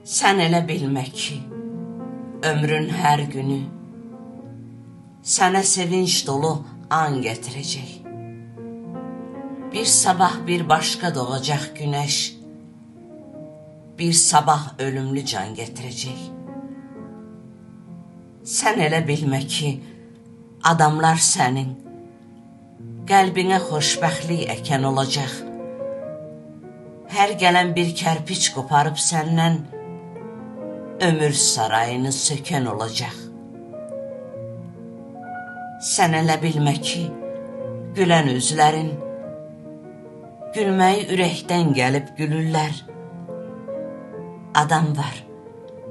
Sən elə bilmə ki, ömrün hər günü sənə sevinç dolu an gətirəcək. Bir sabah bir başqa doğacaq günəş, bir sabah ölümlü can gətirəcək. Sən elə bilmə ki, adamlar sənin qəlbinə xoşbəxtlik əkən olacaq. Hər gələn bir kərpiç qoparıb səndən ömür sarayını sökən olacaq. Sən elə bilmə ki, gülən üzlərin gülməyi ürəkdən gəlib gülürlər. Adam var,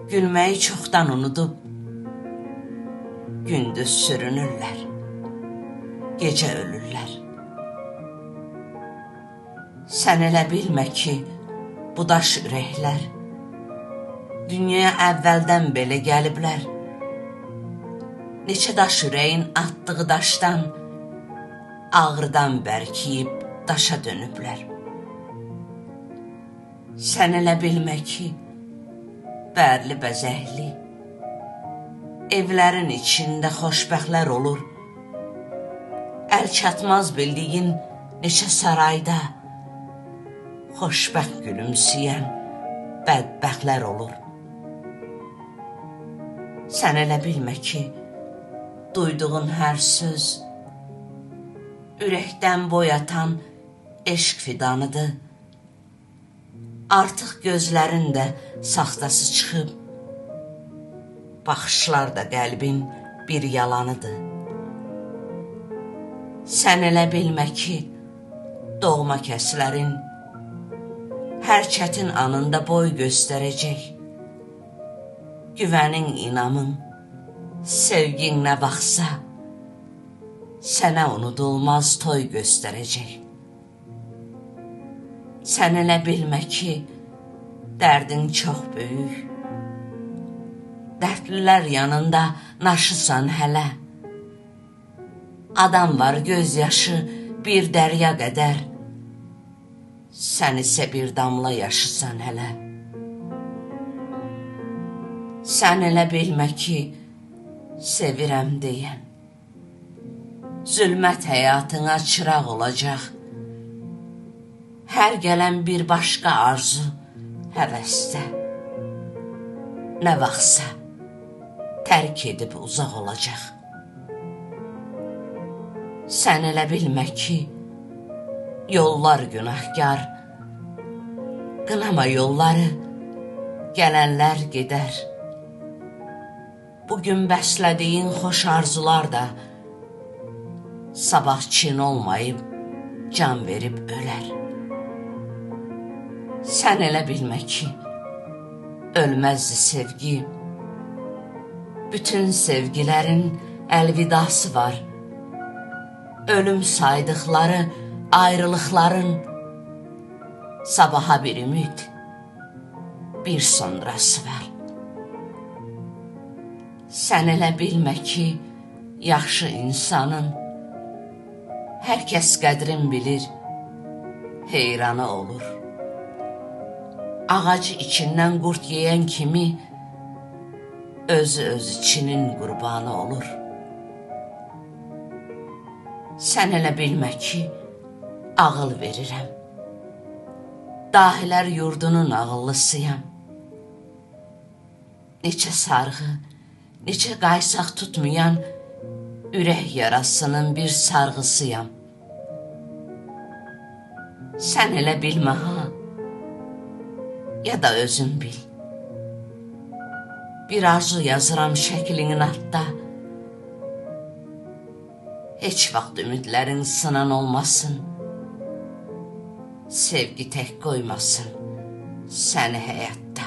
gülməyi çoxdan unudub, gündüz sürünürlər, gecə ölürlər. Sən elə bilmə ki, bu daş ürəklər dünyaya əvvəldən belə gəliblər. Neçə daş ürəyin atdığı daşdan ağrıdan bərkiyib daşa dönüblər. Sən elə bilmə ki, bərli bəzəkli evlərin içində xoşbəxtlər olur. Əl çatmaz bildiyin neçə sarayda xoşbəxt gülümsəyən bədbəxtlər olur. Sən elə bilmə ki, duyduğun hər söz ürəkdən boyatan eşq fidanıdır. Artıq gözlərin də saxtası çıxıb, baxışlar da qəlbin bir yalanıdır. Sən elə bilmə ki, doğma kəslərin hər çətin anında boy göstərəcək. Güvənin, inamın, sevgin nə vaxtsa sənə unudulmaz toy göstərəcək. Sən elə bilmə ki, dərdin çox böyük, dərdlilər yanında naşısan hələ. Adam var göz yaşı bir dərya qədər, sən isə bir damla yaşısan hələ. Sən elə bilmə ki, sevirəm deyən zülmət həyatına çıraq olacaq. Hər gələn bir başqa arzu həvəsdə nə vaxtsa tərk edib uzaq olacaq. Sən elə bilmə ki, yollar günahkar, qınama yolları, gələnlər gedər. Bugün bəslədiyin xoş arzular da sabah çin olmayıb can verib ölər. Sən elə bilmə ki, ölməzdi sevgi, bütün sevgilərin əlvidası var. Ölüm saydıqları ayrılıqların sabaha bir ümid, bir sonrası var. Sən elə bilmə ki, yaxşı insanın hər kəs qədrin bilir, heyranı olur. Ağacı içindən qurd yeyən kimi özü öz içinin qurbanı olur. Sən elə bilmə ki, ağıl verirəm, dahilər yurdunun ağıllısıyam. Neçə sarğı, neçə qaysaq tutmayan ürək yarasının bir sarğısıyam. Sən elə bilmə ha, ya da özün bil. Bir arzu yazıram şəklinin altda, heç vaxt ümidlərin sınan olmasın, sevgi tək qoymasın səni həyatda.